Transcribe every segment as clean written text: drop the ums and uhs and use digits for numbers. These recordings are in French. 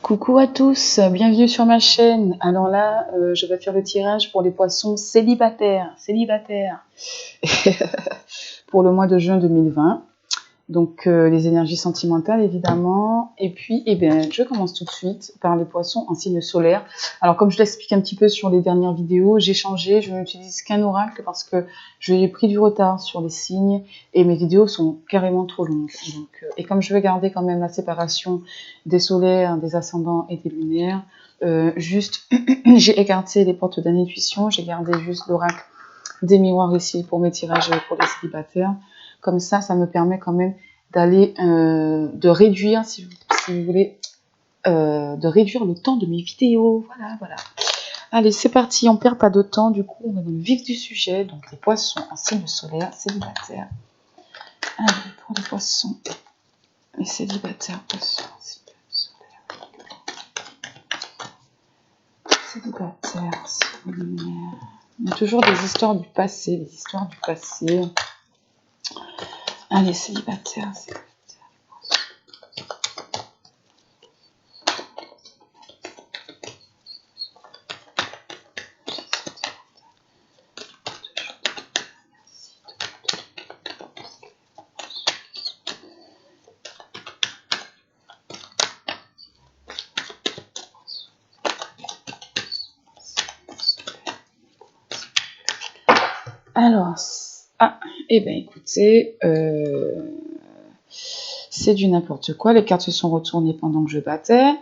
Coucou à tous, bienvenue sur ma chaîne. Alors là, je vais faire le tirage pour les poissons célibataires, pour le mois de juin 2020. Donc les énergies sentimentales évidemment. Et puis, je commence tout de suite par les poissons en signe solaire. Alors comme je l'explique un petit peu sur les dernières vidéos, j'ai changé, je n'utilise qu'un oracle parce que j'ai pris du retard sur les signes et mes vidéos sont carrément trop longues. Donc, et comme je veux garder quand même la séparation des solaires, des ascendants et des lunaires, j'ai écarté les portes d'intuition, j'ai gardé juste l'oracle des miroirs ici pour mes tirages pour les célibataires. Comme ça me permet quand même d'aller, de réduire, si vous voulez, de réduire le temps de mes vidéos. Voilà. Allez, c'est parti, on perd pas de temps. Du coup, on va dans le vif du sujet. Donc, les poissons en signe solaire, célibataires. Allez, pour les poissons, les célibataires, poissons en signe solaire. Célibataires, il y a toujours des histoires du passé, Allez, célibataire. Alors, écoutez, c'est du n'importe quoi. Les cartes se sont retournées pendant que je battais.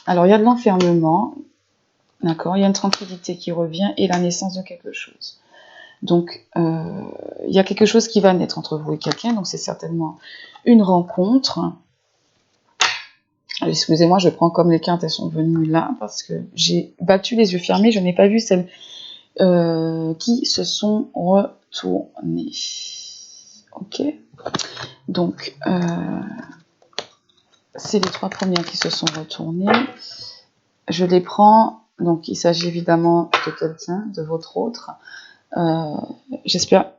Alors, il y a de l'enfermement, d'accord. Il y a une tranquillité qui revient et la naissance de quelque chose. Donc, il y a quelque chose qui va naître entre vous et quelqu'un. Donc, c'est certainement une rencontre. Excusez-moi, je prends comme les cartes, elles sont venues là parce que j'ai battu les yeux fermés. Je n'ai pas vu celles qui se sont retournées. Ok. Donc, c'est les trois premières qui se sont retournées. Je les prends. Donc, il s'agit évidemment de quelqu'un, de votre autre. J'espère.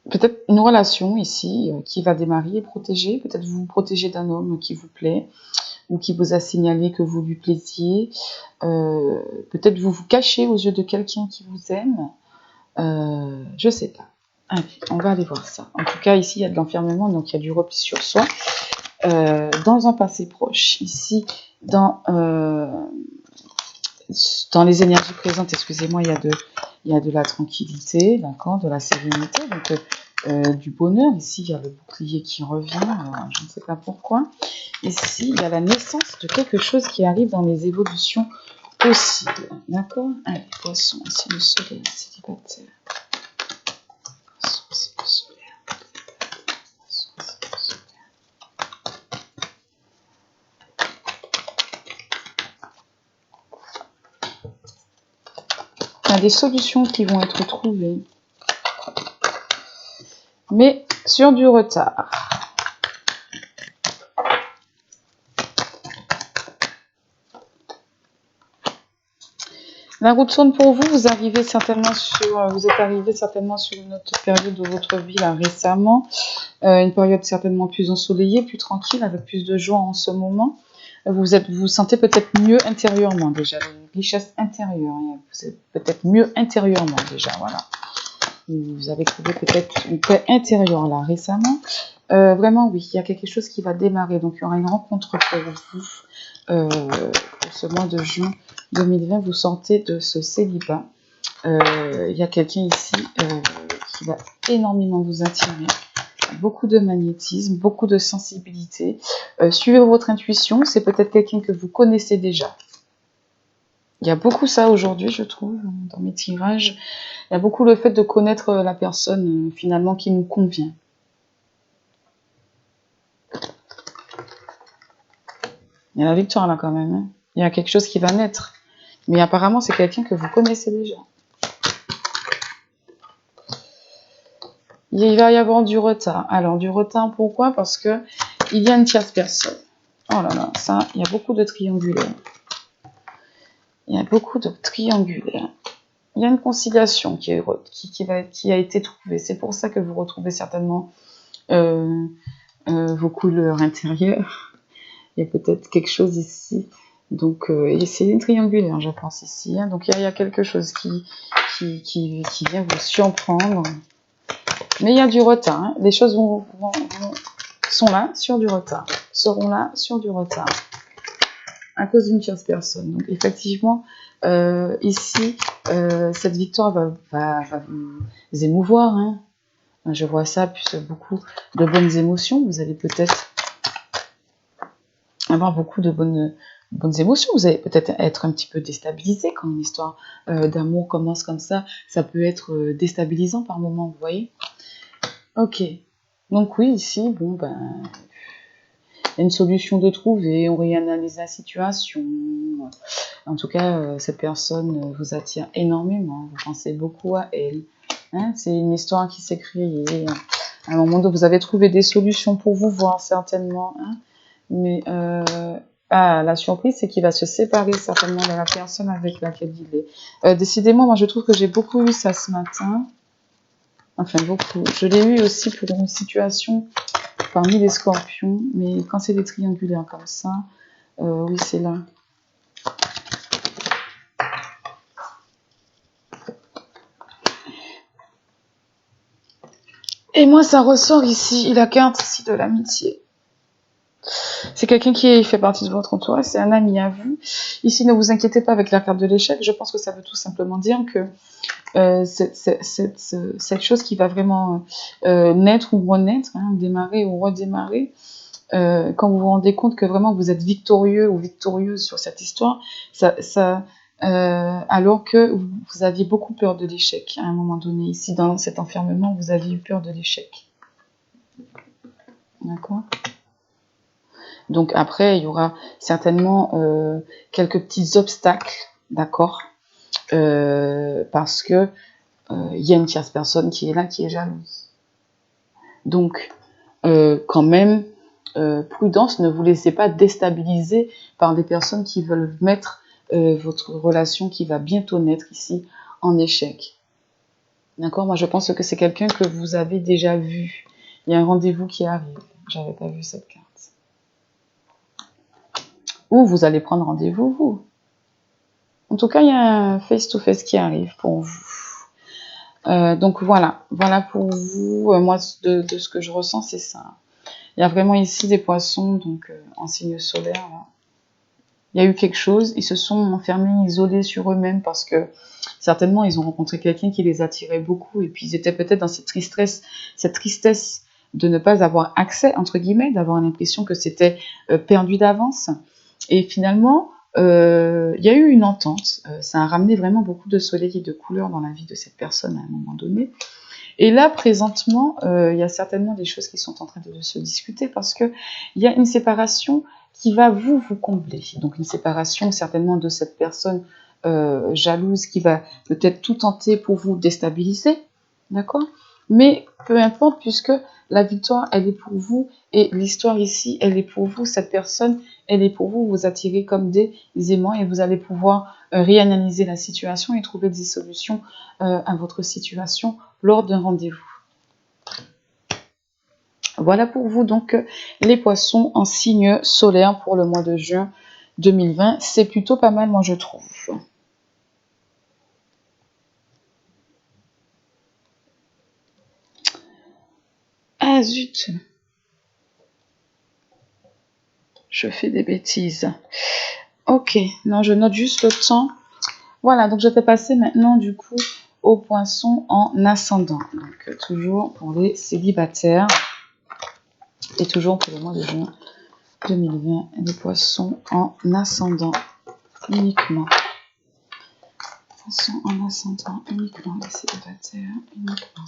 Peut-être une relation ici qui va démarrer et protéger. Peut-être vous vous protégez d'un homme qui vous plaît ou qui vous a signalé que vous lui plaisiez. Peut-être vous vous cachez aux yeux de quelqu'un qui vous aime. Je sais pas. Allez, on va aller voir ça. En tout cas, ici, il y a de l'enfermement, donc il y a du repli sur soi. Dans un passé proche, ici, dans les énergies présentes, excusez-moi, il y a de la tranquillité, d'accord, de la sérénité, donc du bonheur. Ici, il y a le bouclier qui revient, je ne sais pas pourquoi. Ici, il y a la naissance de quelque chose qui arrive dans les évolutions possibles, d'accord. Allez, poisson, ici le soleil, célibataire. Il y a des solutions qui vont être trouvées, mais sur du retard. La route tourne pour vous, vous êtes arrivé certainement sur une autre période de votre vie là récemment, une période certainement plus ensoleillée, plus tranquille, avec plus de joie en ce moment. Vous sentez peut-être mieux intérieurement déjà, une richesse intérieure, vous êtes peut-être mieux intérieurement déjà, voilà. Vous avez trouvé peut-être une paix intérieure là récemment. Vraiment oui, il y a quelque chose qui va démarrer, donc il y aura une rencontre pour vous pour ce mois de juin 2020. Vous sortez de ce célibat. Il y a quelqu'un ici qui va énormément vous attirer. Beaucoup de magnétisme, beaucoup de sensibilité. Suivez votre intuition, c'est peut-être quelqu'un que vous connaissez déjà. Il y a beaucoup ça aujourd'hui, je trouve, dans mes tirages. Il y a beaucoup le fait de connaître la personne finalement qui nous convient. Il y a la victoire là quand même. Hein. Il y a quelque chose qui va naître. Mais apparemment, c'est quelqu'un que vous connaissez déjà. Il va y avoir du retard. Alors, du retard, pourquoi? Parce que il y a une tierce personne. Oh là là, ça, il y a beaucoup de triangulaires. Il y a une conciliation qui a été trouvée. C'est pour ça que vous retrouvez certainement vos couleurs intérieures. Il y a peut-être quelque chose ici. Donc, et c'est triangulaire, je pense, ici. Hein. Donc, il y a quelque chose qui vient vous surprendre. Mais il y a du retard. Hein. Les choses sont là sur du retard. Seront là sur du retard. À cause d'une tierce personne. Donc, effectivement, ici, cette victoire va vous émouvoir. Hein. Je vois ça, plus beaucoup de bonnes émotions. Vous allez peut-être avoir beaucoup de bonnes émotions. Vous allez peut-être être un petit peu déstabilisé quand une histoire d'amour commence comme ça. Ça peut être déstabilisant par moments, vous voyez. Ok. Donc oui, ici, bon, ben, il y a une solution de trouver, on réanalyse la situation. En tout cas, cette personne vous attire énormément. Vous pensez beaucoup à elle. Hein, c'est une histoire qui s'est créée. À un moment donné, vous avez trouvé des solutions pour vous voir, certainement. Hein, mais la surprise, c'est qu'il va se séparer certainement de la personne avec laquelle il est. Décidément, moi, je trouve que j'ai beaucoup eu ça ce matin. Enfin, beaucoup. Je l'ai eu aussi pour une situation parmi les scorpions. Mais quand c'est des triangulaires comme ça, oui, c'est là. Et moi, ça ressort ici, la carte ici de l'amitié. C'est quelqu'un qui fait partie de votre entourage, c'est un ami à vous. Ici, ne vous inquiétez pas avec la carte de l'échec. Je pense que ça veut tout simplement dire que cette chose qui va vraiment naître ou renaître, hein, démarrer ou redémarrer, quand vous vous rendez compte que vraiment vous êtes victorieux ou victorieuse sur cette histoire, alors que vous aviez beaucoup peur de l'échec à un moment donné. Ici, dans cet enfermement, vous aviez eu peur de l'échec. D'accord ? Donc après, il y aura certainement quelques petits obstacles, d'accord, parce que il y a une tierce personne qui est là, qui est jalouse. Donc, quand même, prudence, ne vous laissez pas déstabiliser par des personnes qui veulent mettre votre relation qui va bientôt naître ici en échec. D'accord ? Moi, je pense que c'est quelqu'un que vous avez déjà vu. Il y a un rendez-vous qui arrive. J'avais pas vu cette carte. Ou vous allez prendre rendez-vous, vous. En tout cas, il y a un face-to-face qui arrive pour vous. Donc voilà pour vous. Moi, de ce que je ressens, c'est ça. Il y a vraiment ici des poissons, donc en signe solaire. Là. Il y a eu quelque chose, ils se sont enfermés, isolés sur eux-mêmes parce que certainement ils ont rencontré quelqu'un qui les attirait beaucoup et puis ils étaient peut-être dans cette tristesse de ne pas avoir accès, entre guillemets, d'avoir l'impression que c'était perdu d'avance. Et finalement, il y a eu une entente. Ça a ramené vraiment beaucoup de soleil et de couleurs dans la vie de cette personne à un moment donné. Et là, présentement, il y a certainement des choses qui sont en train de se discuter parce qu'il y a une séparation qui va vous combler. Donc une séparation certainement de cette personne jalouse qui va peut-être tout tenter pour vous déstabiliser, d'accord ? Mais peu importe, puisque la victoire, elle est pour vous, et l'histoire ici, elle est pour vous, cette personne, elle est pour vous, vous attirez comme des aimants, et vous allez pouvoir réanalyser la situation et trouver des solutions à votre situation lors d'un rendez-vous. Voilà pour vous donc les poissons en signe solaire pour le mois de juin 2020. C'est plutôt pas mal, moi je trouve. Ah zut, je fais des bêtises. Ok, non, je note juste le temps. Voilà, donc je vais passer maintenant du coup aux poissons en ascendant. Donc toujours pour les célibataires et toujours pour le mois de juin 2020, les poissons en ascendant uniquement. Poissons en ascendant uniquement, les célibataires uniquement.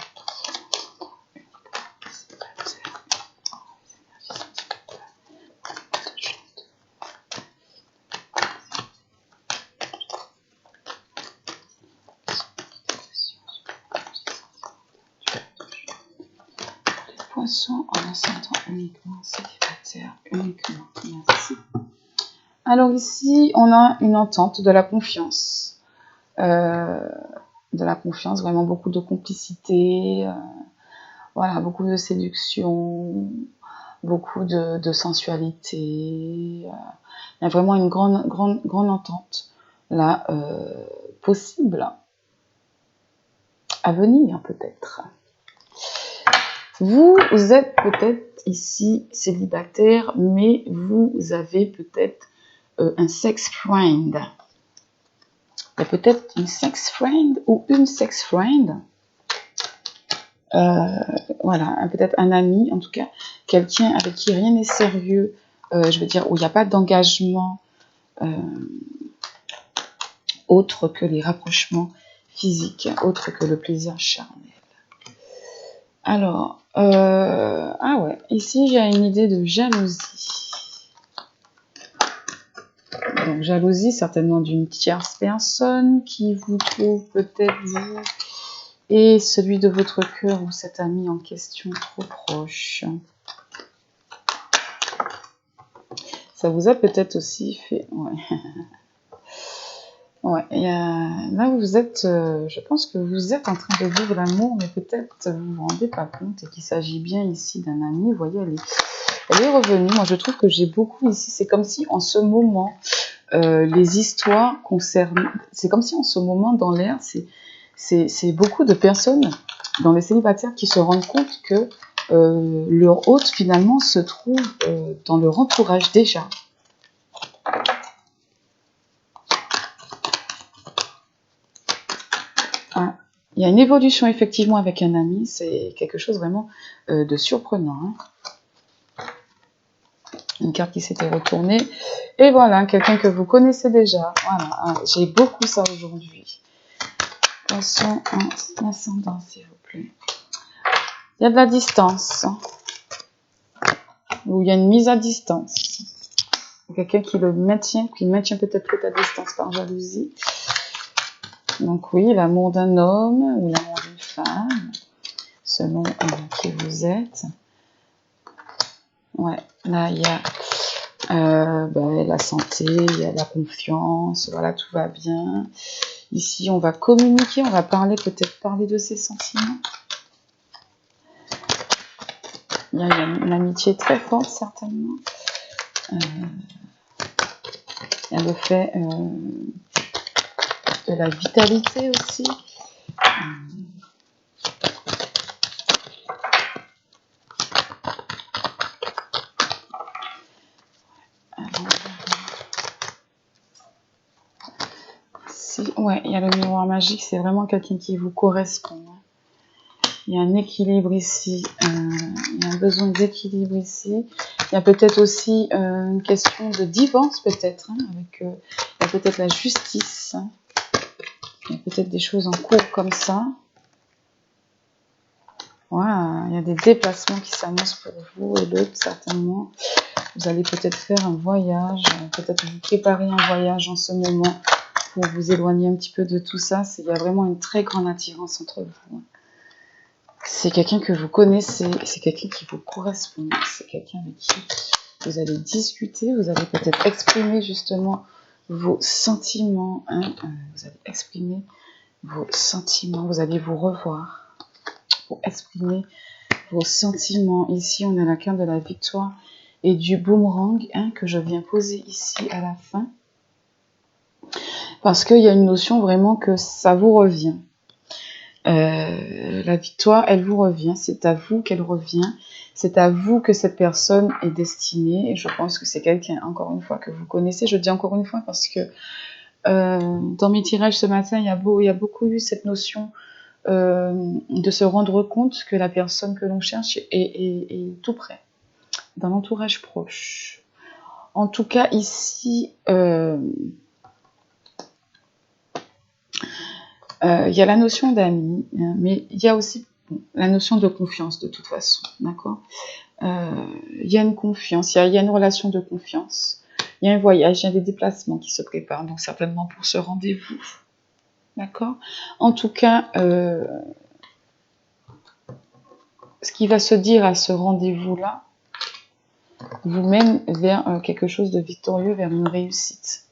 Poisson en ascendant uniquement, célibataire uniquement. Merci. Alors ici, on a une entente de la confiance. Vraiment beaucoup de complicité, voilà, beaucoup de séduction. beaucoup de sensualité. Il y a vraiment une grande entente là, possible, à venir peut-être. Vous êtes peut-être ici célibataire, mais vous avez peut-être un sex friend. Il y a peut-être une sex friend ou une sex friend. Voilà, peut-être un ami, en tout cas, quelqu'un avec qui rien n'est sérieux, je veux dire, où il n'y a pas d'engagement autre que les rapprochements physiques, autre que le plaisir charnel. Alors, ah ouais, ici j'ai une idée de jalousie. Donc jalousie certainement d'une tierce personne qui vous trouve peut-être vous et celui de votre cœur ou cet ami en question trop proche. Ça vous a peut-être aussi fait... Ouais. Ouais, là vous êtes... je pense que vous êtes en train de vivre l'amour, mais peut-être vous vous rendez pas compte et qu'il s'agit bien ici d'un ami. Vous voyez, elle est revenue. Moi je trouve que j'ai beaucoup ici. C'est comme si en ce moment... les histoires concernent... C'est comme si en ce moment, dans l'air, c'est beaucoup de personnes, dans les célibataires, qui se rendent compte que leur hôte, finalement, se trouve dans leur entourage déjà. Ah, il y a une évolution, effectivement, avec un ami. C'est quelque chose vraiment de surprenant. Hein. Une carte qui s'était retournée. Et voilà, quelqu'un que vous connaissez déjà. Voilà, hein, j'ai beaucoup ça aujourd'hui. Passons en ascendant, s'il vous plaît. Il y a de la distance. Ou il y a une mise à distance. Quelqu'un qui maintient peut-être à distance par jalousie. Donc oui, l'amour d'un homme ou l'amour d'une femme, selon qui vous êtes. Ouais, là il y a la santé, il y a la confiance, voilà, tout va bien. Ici, on va communiquer, on va peut-être parler de ses sentiments. Il y a une amitié très forte, certainement. Il y a le fait de la vitalité aussi. Ouais, il y a le miroir magique, c'est vraiment quelqu'un qui vous correspond. Il y a un équilibre ici, il y a un besoin d'équilibre ici. Il y a peut-être aussi une question de divorce, peut-être, hein, avec il y a peut-être la justice. Hein. Il y a peut-être des choses en cours comme ça. Ouais, il y a des déplacements qui s'annoncent pour vous et l'autre, certainement. Vous allez peut-être faire un voyage, peut-être vous préparer un voyage en ce moment pour vous éloigner un petit peu de tout ça. Il y a vraiment une très grande attirance entre vous. C'est quelqu'un que vous connaissez, c'est quelqu'un qui vous correspond, c'est quelqu'un avec qui vous allez discuter, vous allez peut-être exprimer justement vos sentiments, hein, vous allez exprimer vos sentiments, vous allez vous revoir pour exprimer vos sentiments. Ici, on a la carte de la victoire et du boomerang, hein, que je viens poser ici à la fin. Parce qu'il y a une notion vraiment que ça vous revient. La victoire, elle vous revient, c'est à vous qu'elle revient, c'est à vous que cette personne est destinée, et je pense que c'est quelqu'un, encore une fois, que vous connaissez. Je dis encore une fois parce que dans mes tirages ce matin, il y a beaucoup eu cette notion de se rendre compte que la personne que l'on cherche est tout près, dans l'entourage proche. En tout cas, ici, il y a la notion d'amis, mais il y a aussi la notion de confiance de toute façon, d'accord. Il y a une confiance, il y a une relation de confiance, il y a un voyage, il y a des déplacements qui se préparent, donc certainement pour ce rendez-vous, d'accord. En tout cas, ce qui va se dire à ce rendez-vous-là vous mène vers quelque chose de victorieux, vers une réussite,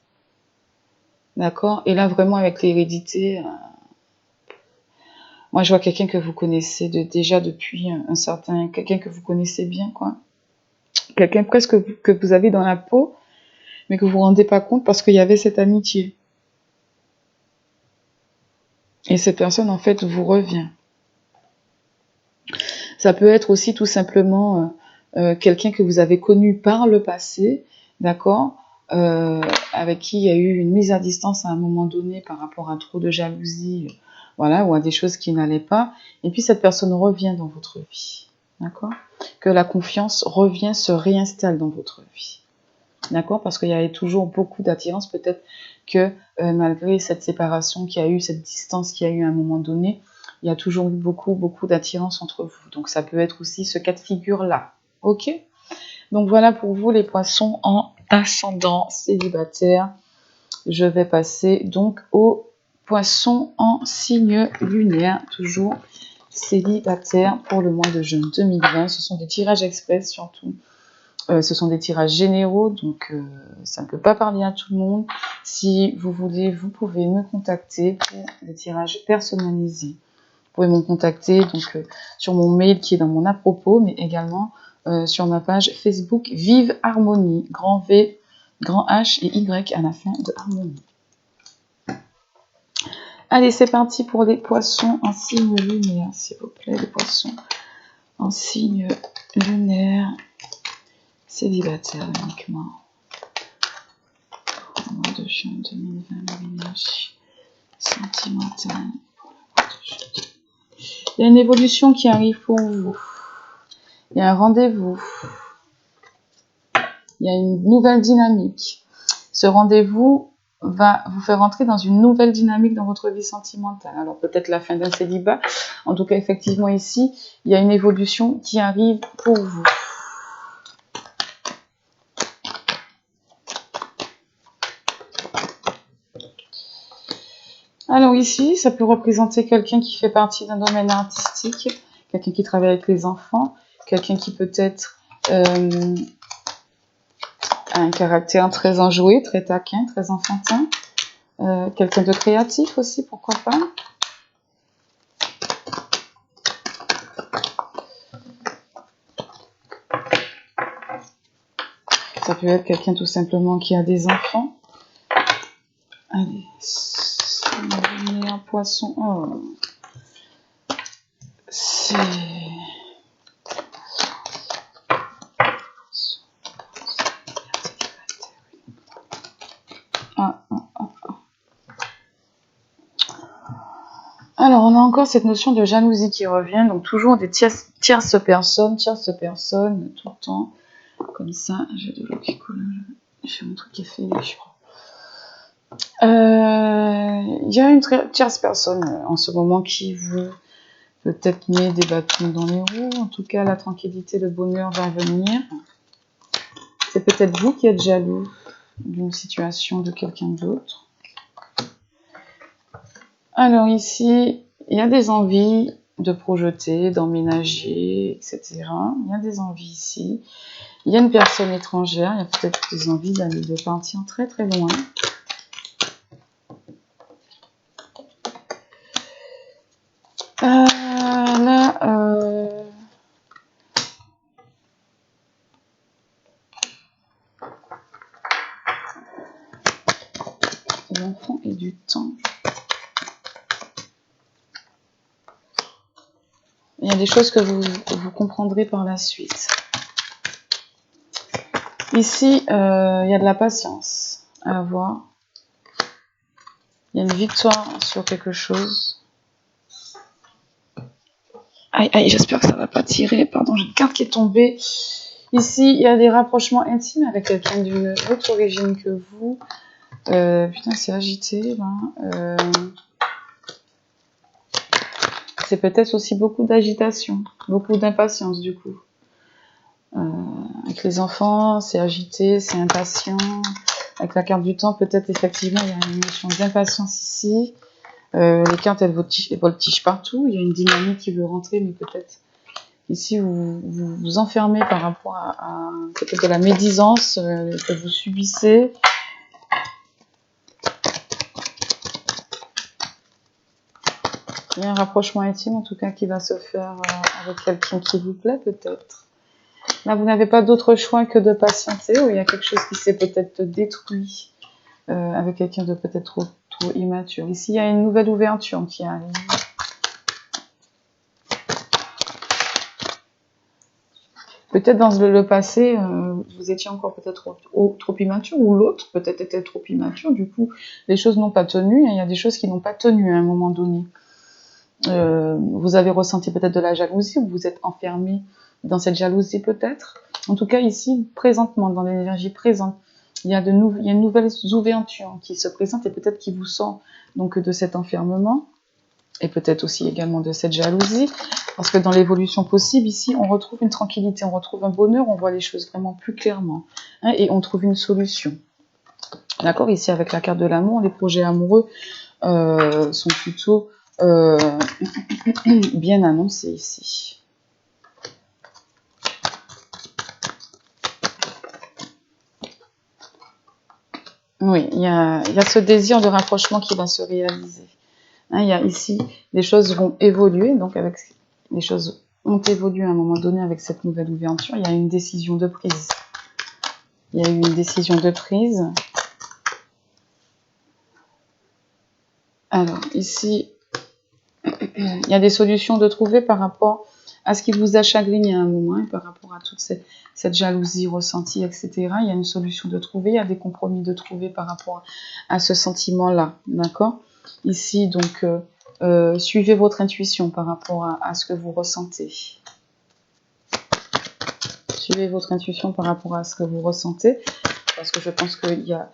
d'accord. Et là, vraiment, avec l'hérédité... Moi, je vois quelqu'un que vous connaissez déjà depuis un certain... Quelqu'un que vous connaissez bien, quoi. quelqu'un presque que vous avez dans la peau, mais que vous vous rendez pas compte parce qu'il y avait cette amitié. Et cette personne, en fait, vous revient. Ça peut être aussi tout simplement quelqu'un que vous avez connu par le passé, d'accord, avec qui il y a eu une mise à distance à un moment donné par rapport à trop de jalousie, voilà, ou à des choses qui n'allaient pas. Et puis cette personne revient dans votre vie, d'accord, que la confiance revient, se réinstalle dans votre vie. D'accord, parce qu'il y avait toujours beaucoup d'attirance, peut-être que malgré cette séparation qu'il y a eu, cette distance qu'il y a eu à un moment donné, il y a toujours eu beaucoup d'attirance entre vous. Donc ça peut être aussi ce cas de figure-là. Ok? Donc voilà pour vous les poissons en ascendant célibataire. Je vais passer donc aux poissons en signe lunaire, toujours célibataire pour le mois de juin 2020. Ce sont des tirages express surtout. Ce sont des tirages généraux, donc ça ne peut pas parler à tout le monde. Si vous voulez, vous pouvez me contacter pour des tirages personnalisés. Vous pouvez me contacter donc, sur mon mail qui est dans mon à propos, mais également sur ma page Facebook Vive Harmonie, grand V, grand H et Y à la fin de Harmonie. Allez, c'est parti pour les poissons en signe lunaire, s'il vous plaît, les poissons en signe lunaire. Célibataire uniquement. Pour le mois de juin 2020, l'énergie sentimentale. Il y a une évolution qui arrive pour vous. Il y a un rendez-vous. Il y a une nouvelle dynamique. Ce rendez-vous va vous faire entrer dans une nouvelle dynamique dans votre vie sentimentale. Alors peut-être la fin d'un célibat. En tout cas, effectivement, ici, il y a une évolution qui arrive pour vous. Alors ici, ça peut représenter quelqu'un qui fait partie d'un domaine artistique, quelqu'un qui travaille avec les enfants, quelqu'un qui peut-être a un caractère très enjoué, très taquin, très enfantin, quelqu'un de créatif aussi, pourquoi pas. Ça peut être quelqu'un tout simplement qui a des enfants. Allez, un poisson. Oh. C'est... Alors, on a encore cette notion de jalousie qui revient, donc toujours des tierces personnes, tout le temps. Comme ça, j'ai de l'eau qui coule. J'ai mon truc qui est fait, je crois. Il y a une tierce personne en ce moment qui vous peut-être met des bâtons dans les roues. En tout cas, la tranquillité, le bonheur va venir. C'est peut-être vous qui êtes jaloux d'une situation de quelqu'un d'autre. Alors ici, il y a des envies de projeter, d'emménager, etc. Il y a des envies ici. Il y a une personne étrangère, il y a peut-être des envies de partir très très loin. L'enfant et du temps. Il y a des choses que vous comprendrez par la suite. Ici, il y a de la patience à avoir. Il y a une victoire sur quelque chose. Aïe, j'espère que ça va pas tirer. Pardon, j'ai une carte qui est tombée. Ici, il y a des rapprochements intimes avec quelqu'un d'une autre origine que vous. Putain, c'est agité, là. C'est peut-être aussi beaucoup d'agitation, beaucoup d'impatience, du coup. Avec les enfants, c'est agité, c'est impatient. Avec la carte du temps, peut-être effectivement, il y a une notion d'impatience ici. Les cartes, elles voltigent partout. Il y a une dynamique qui veut rentrer, mais peut-être ici, vous vous enfermez par rapport à peut-être de la médisance que vous subissez. Il y a un rapprochement intime, en tout cas, qui va se faire avec quelqu'un qui vous plaît, peut-être. Là, vous n'avez pas d'autre choix que de patienter, ou il y a quelque chose qui s'est peut-être détruit avec quelqu'un de peut-être trop immature. Ici, il y a une nouvelle ouverture qui arrive. Peut-être dans le passé, vous étiez encore peut-être trop immature, ou l'autre peut-être était trop immature, du coup, les choses n'ont pas tenu, et il y a des choses qui n'ont pas tenu à un moment donné. Vous avez ressenti peut-être de la jalousie, ou vous êtes enfermé dans cette jalousie peut-être. En tout cas, ici, présentement, dans l'énergie présente, il y a une nouvelle ouverture qui se présente, et peut-être qui vous sort donc de cet enfermement, et peut-être aussi également de cette jalousie, parce que dans l'évolution possible, ici, on retrouve une tranquillité, on retrouve un bonheur, on voit les choses vraiment plus clairement, hein, et on trouve une solution. D'accord, ici, avec la carte de l'amour, les projets amoureux sont plutôt bien annoncés ici. Oui, il y a ce désir de rapprochement qui va se réaliser. Hein, il y a ici, les choses vont évoluer, donc les choses ont évolué à un moment donné avec cette nouvelle ouverture. Il y a une décision de prise. Il y a eu une décision de prise. Alors, ici, il y a des solutions de trouver par rapport à ce qui vous a chagriné à un moment, et par rapport à toute cette jalousie ressentie, etc. Il y a une solution de trouver, il y a des compromis de trouver par rapport à ce sentiment-là, d'accord? Ici, donc, suivez votre intuition par rapport à ce que vous ressentez. Suivez votre intuition par rapport à ce que vous ressentez, parce que je pense qu'il y a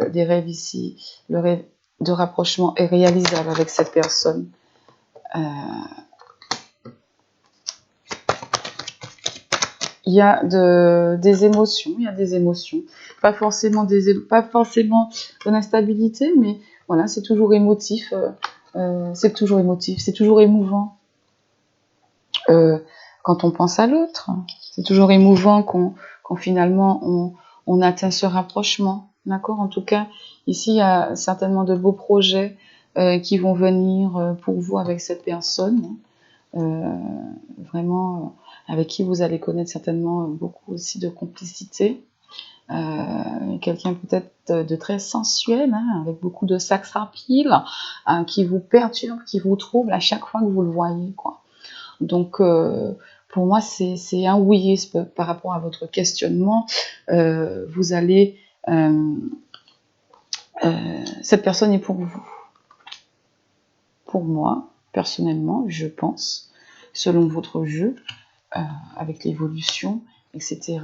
des rêves ici. Le rêve de rapprochement est réalisable avec cette personne. Il y a des émotions, pas forcément de l'instabilité, mais voilà, c'est toujours émotif, c'est toujours émouvant quand on pense à l'autre, c'est toujours émouvant quand finalement on atteint ce rapprochement, d'accord? En tout cas, ici, il y a certainement de beaux projets qui vont venir pour vous avec cette personne, vraiment avec qui vous allez connaître certainement beaucoup aussi de complicité. Quelqu'un peut-être de très sensuel, hein, avec beaucoup de sex appeal, qui vous perturbe, qui vous trouble à chaque fois que vous le voyez, quoi. Donc, pour moi, c'est un oui par rapport à votre questionnement. Vous allez... cette personne est pour vous. Pour moi, personnellement, je pense, selon votre jeu, avec l'évolution, etc.,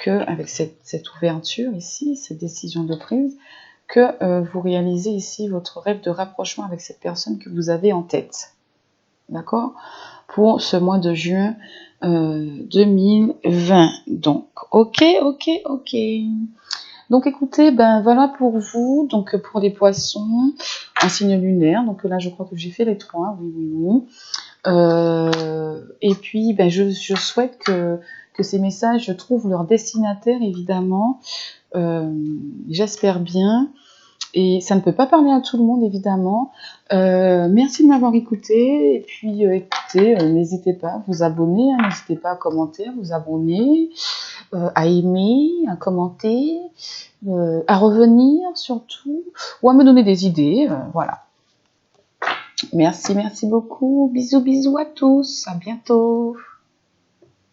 qu'avec cette ouverture ici, cette décision de prise, que vous réalisez ici votre rêve de rapprochement avec cette personne que vous avez en tête. D'accord? Pour ce mois de juin 2020. Donc, ok. Donc, écoutez, ben voilà pour vous. Donc, pour les poissons, un signe lunaire. Donc là, je crois que j'ai fait les trois. Oui. Et puis, ben, je souhaite que ces messages trouvent leur destinataire, évidemment. J'espère bien. Et ça ne peut pas parler à tout le monde, évidemment. Merci de m'avoir écouté. Et puis, écoutez, n'hésitez pas à vous abonner, hein, n'hésitez pas à commenter, à vous abonner, à aimer, à commenter, à revenir surtout, ou à me donner des idées. Voilà. Merci beaucoup. Bisous à tous. À bientôt.